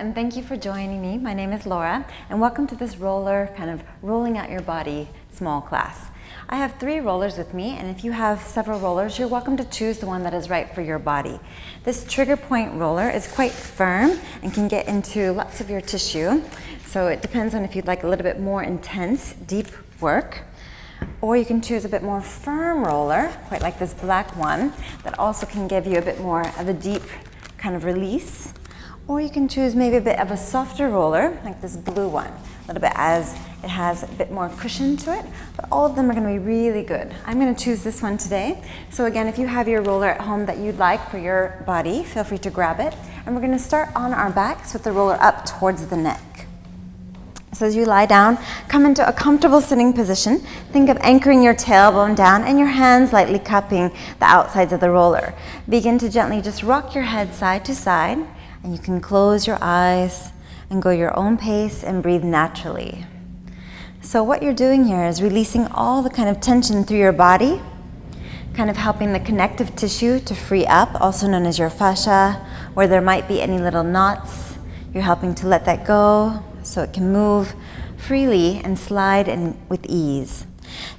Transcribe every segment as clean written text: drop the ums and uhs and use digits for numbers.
and thank you for joining me. My name is Laura, and welcome to this roller, kind of rolling out your body small class. I have 3 rollers with me, and if you have several rollers, you're welcome to choose the one that is right for your body. This trigger point roller is quite firm and can get into lots of your tissue, so it depends on if you'd like a little bit more intense, deep work. Or you can choose a bit more firm roller, quite like this black one, that also can give you a bit more of a deep kind of release. Or you can choose maybe a bit of a softer roller, like this blue one, a little bit as it has a bit more cushion to it, but all of them are going to be really good. I'm going to choose this one today. So again, if you have your roller at home that you'd like for your body, feel free to grab it. And we're going to start on our backs with the roller up towards the neck. So as you lie down, come into a comfortable sitting position. Think of anchoring your tailbone down and your hands lightly cupping the outsides of the roller. Begin to gently just rock your head side to side, and you can close your eyes and go your own pace and breathe naturally. So what you're doing here is releasing all the kind of tension through your body, kind of helping the connective tissue to free up, also known as your fascia, where there might be any little knots. You're helping to let that go so it can move freely and slide in with ease.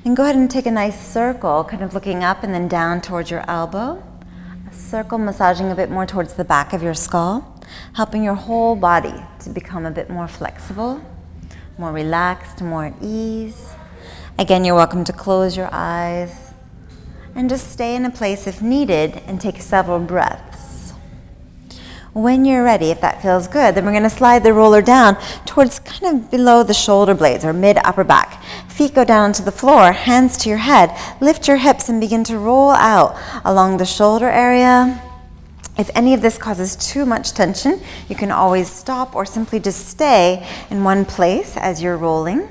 Then go ahead and take a nice circle, kind of looking up and then down towards your elbow. A circle massaging a bit more towards the back of your skull, helping your whole body to become a bit more flexible, more relaxed, more at ease. Again, you're welcome to close your eyes and just stay in a place if needed and take several breaths. When you're ready, if that feels good, then we're going to slide the roller down towards kind of below the shoulder blades or mid-upper back. Feet go down to the floor, hands to your head. Lift your hips and begin to roll out along the shoulder area. If any of this causes too much tension, you can always stop or simply just stay in one place as you're rolling.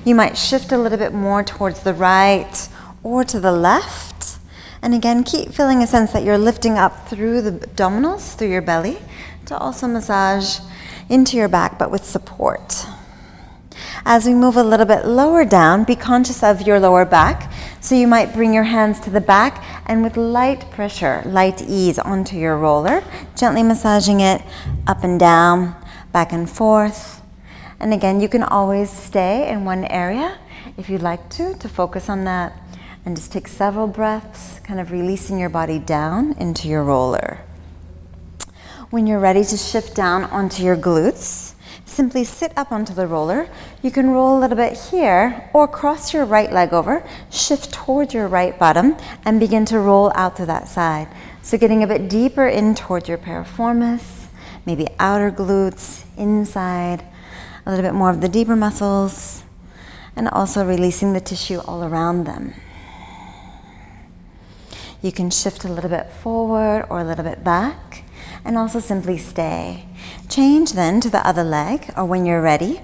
You might shift a little bit more towards the right or to the left. And again, keep feeling a sense that you're lifting up through the abdominals, through your belly, to also massage into your back, but with support. As we move a little bit lower down, be conscious of your lower back. So you might bring your hands to the back and with light pressure, light ease onto your roller, gently massaging it up and down, back and forth. And again, you can always stay in one area if you'd like to focus on that. And just take several breaths, kind of releasing your body down into your roller. When you're ready to shift down onto your glutes, simply sit up onto the roller. You can roll a little bit here or cross your right leg over, shift towards your right bottom, and begin to roll out to that side. So getting a bit deeper in towards your piriformis, maybe outer glutes, inside, a little bit more of the deeper muscles, and also releasing the tissue all around them. You can shift a little bit forward or a little bit back, and also simply stay. Change then to the other leg, or when you're ready,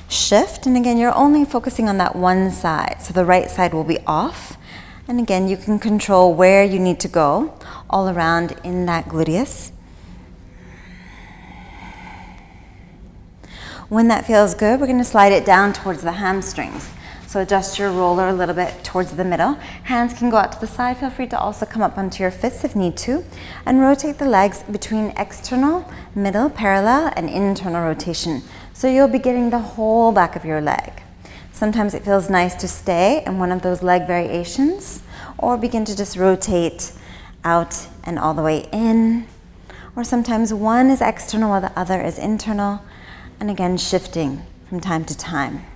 shift, and again, you're only focusing on that one side, so the right side will be off, and again, you can control where you need to go all around in that gluteus. When that feels good, we're going to slide it down towards the hamstrings. So adjust your roller a little bit towards the middle. Hands can go out to the side. Feel free to also come up onto your fists if need to. And rotate the legs between external, middle, parallel, and internal rotation. So you'll be getting the whole back of your leg. Sometimes it feels nice to stay in one of those leg variations, or begin to just rotate out and all the way in. Or sometimes one is external while the other is internal. And again, shifting from time to time.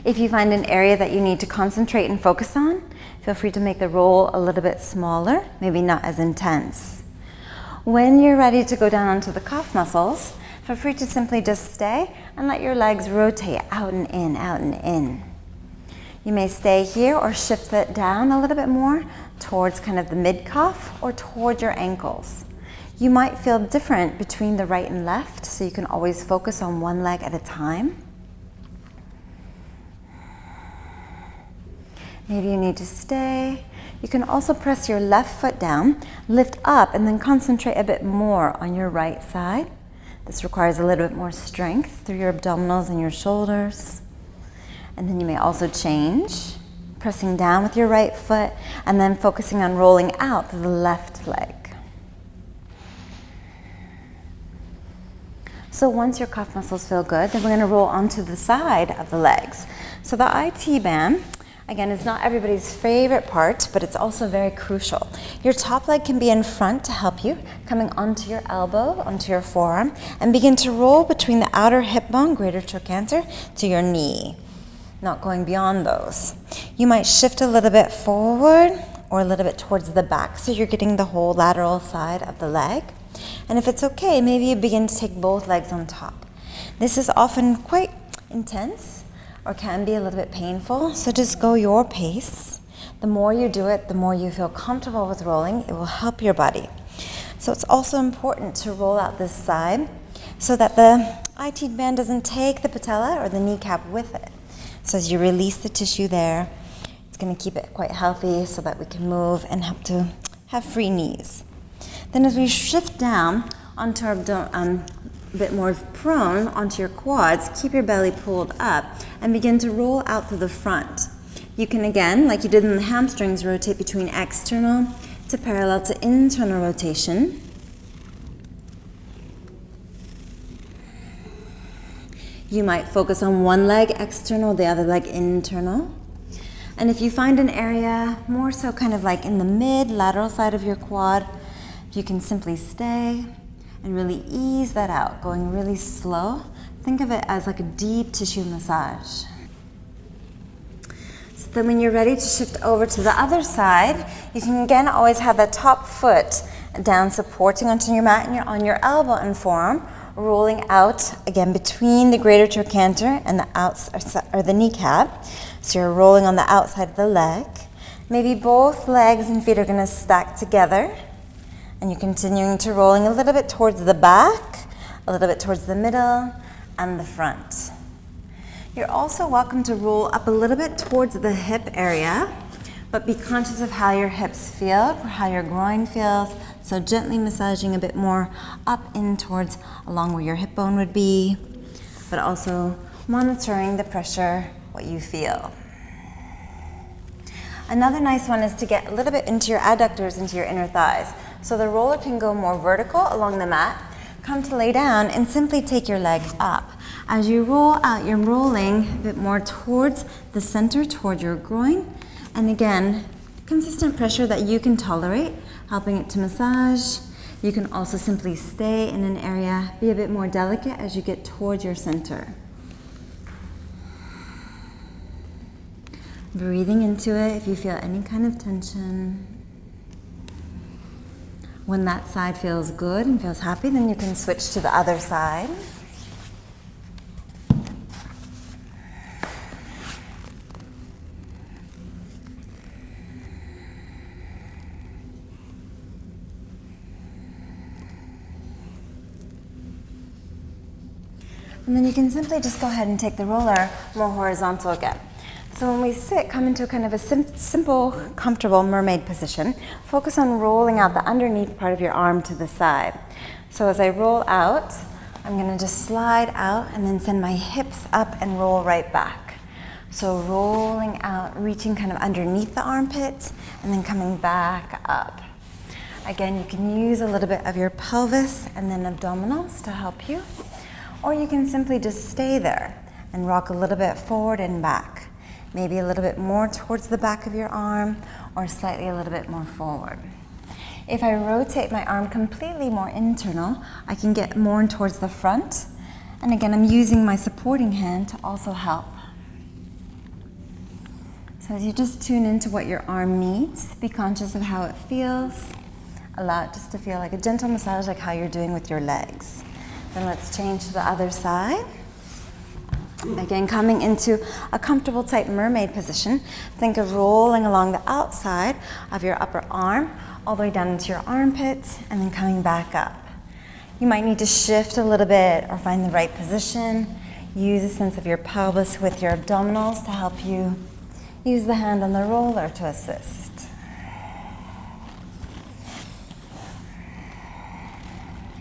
If you find an area that you need to concentrate and focus on, feel free to make the roll a little bit smaller, maybe not as intense. When you're ready to go down onto the calf muscles, feel free to simply just stay and let your legs rotate out and in, out and in. You may stay here or shift it down a little bit more towards kind of the mid-calf or towards your ankles. You might feel different between the right and left, so you can always focus on one leg at a time. Maybe you need to stay. You can also press your left foot down, lift up, and then concentrate a bit more on your right side. This requires a little bit more strength through your abdominals and your shoulders. And then you may also change, pressing down with your right foot, and then focusing on rolling out to the left leg. So once your cuff muscles feel good, then we're gonna roll onto the side of the legs. So the IT band, again, is not everybody's favorite part, but it's also very crucial. Your top leg can be in front to help you, coming onto your elbow, onto your forearm, and begin to roll between the outer hip bone, greater trochanter, to your knee, not going beyond those. You might shift a little bit forward or a little bit towards the back, so you're getting the whole lateral side of the leg. And if it's okay, maybe you begin to take both legs on top. This is often quite intense, or can be a little bit painful, so just go your pace. The more you do it, the more you feel comfortable with rolling. It will help your body. So it's also important to roll out this side so that the IT band doesn't take the patella or the kneecap with it. So as you release the tissue there, it's going to keep it quite healthy so that we can move and help to have free knees. Then as we shift down onto our a bit more prone onto your quads, keep your belly pulled up and begin to roll out to the front. You can, again, like you did in the hamstrings, rotate between external to parallel to internal rotation. You might focus on one leg external, the other leg internal. And if you find an area more so kind of like in the mid-lateral side of your quad, you can simply stay and really ease that out, going really slow. Think of it as like a deep tissue massage. So then when you're ready to shift over to the other side, you can again always have that top foot down supporting onto your mat and you're on your elbow and forearm, rolling out again between the greater trochanter and the outside or the kneecap. So you're rolling on the outside of the leg. Maybe both legs and feet are gonna stack together. And you're continuing to rolling a little bit towards the back, a little bit towards the middle, and the front. You're also welcome to roll up a little bit towards the hip area, but be conscious of how your hips feel, or how your groin feels. So gently massaging a bit more up in towards along where your hip bone would be, but also monitoring the pressure, what you feel. Another nice one is to get a little bit into your adductors, into your inner thighs. So the roller can go more vertical along the mat. Come to lay down and simply take your legs up. As you roll out, you're rolling a bit more towards the center, toward your groin. And again, consistent pressure that you can tolerate, helping it to massage. You can also simply stay in an area, be a bit more delicate as you get towards your center. Breathing into it if you feel any kind of tension. When that side feels good and feels happy, then you can switch to the other side. And then you can simply just go ahead and take the roller more horizontal again. So when we sit, come into kind of a simple, comfortable mermaid position. Focus on rolling out the underneath part of your arm to the side. So as I roll out, I'm gonna just slide out and then send my hips up and roll right back. So rolling out, reaching kind of underneath the armpits and then coming back up. Again, you can use a little bit of your pelvis and then abdominals to help you. Or you can simply just stay there and rock a little bit forward and back. Maybe a little bit more towards the back of your arm or slightly a little bit more forward. If I rotate my arm completely more internal, I can get more towards the front. And again, I'm using my supporting hand to also help. So as you just tune into what your arm needs, be conscious of how it feels. Allow it just to feel like a gentle massage, like how you're doing with your legs. Then let's change to the other side. Again, coming into a comfortable type mermaid position. Think of rolling along the outside of your upper arm, all the way down into your armpits, and then coming back up. You might need to shift a little bit or find the right position. Use a sense of your pelvis with your abdominals to help you. Use the hand on the roller to assist.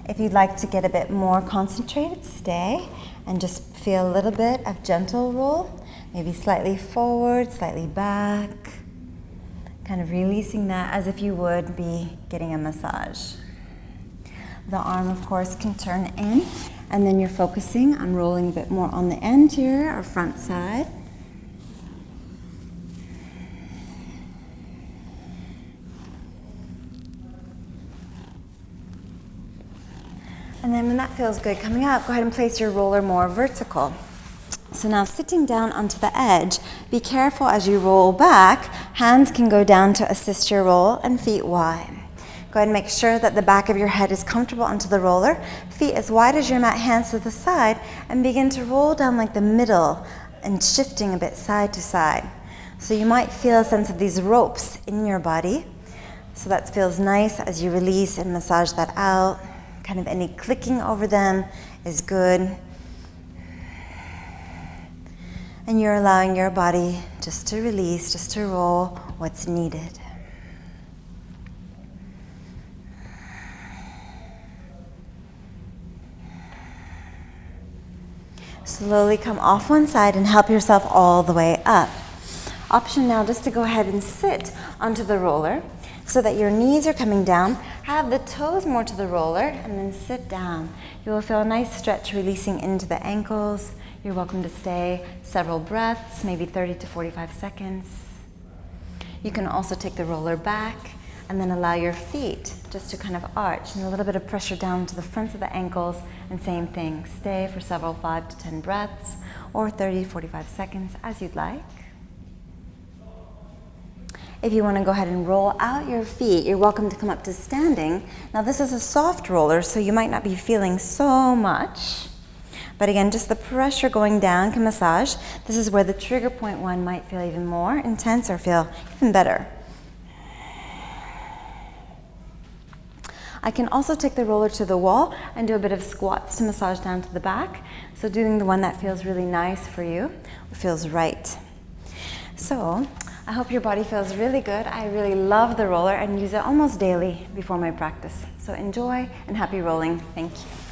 If you'd like to get a bit more concentrated, stay and just feel a little bit of gentle roll, maybe slightly forward, slightly back, kind of releasing that as if you would be getting a massage. The arm, of course, can turn in And then you're focusing on rolling a bit more on the anterior or front side. And then when that feels good coming up, go ahead and place your roller more vertical. So now sitting down onto the edge, be careful as you roll back. Hands can go down to assist your roll and feet wide. Go ahead and make sure that the back of your head is comfortable onto the roller. Feet as wide as your mat, hands to the side, and begin to roll down like the middle and shifting a bit side to side. So you might feel a sense of these ropes in your body. So that feels nice as you release and massage that out. Kind of any clicking over them is good. And you're allowing your body just to release, just to roll what's needed. Slowly come off one side and help yourself all the way up. Option now just to go ahead and sit onto the roller so that your knees are coming down. Have the toes more to the roller and then sit down. You will feel a nice stretch releasing into the ankles. You're welcome to stay several breaths, maybe 30 to 45 seconds. You can also take the roller back and then allow your feet just to kind of arch and a little bit of pressure down to the fronts of the ankles, and same thing, stay for several 5 to 10 breaths or 30 to 45 seconds as you'd like. If you want to go ahead and roll out your feet, you're welcome to come up to standing. Now this is a soft roller, so you might not be feeling so much. But again, just the pressure going down can massage. This is where the trigger point one might feel even more intense or feel even better. I can also take the roller to the wall and do a bit of squats to massage down to the back. So doing the one that feels really nice for you, feels right. So I hope your body feels really good. I really love the roller and use it almost daily before my practice. So enjoy and happy rolling. Thank you.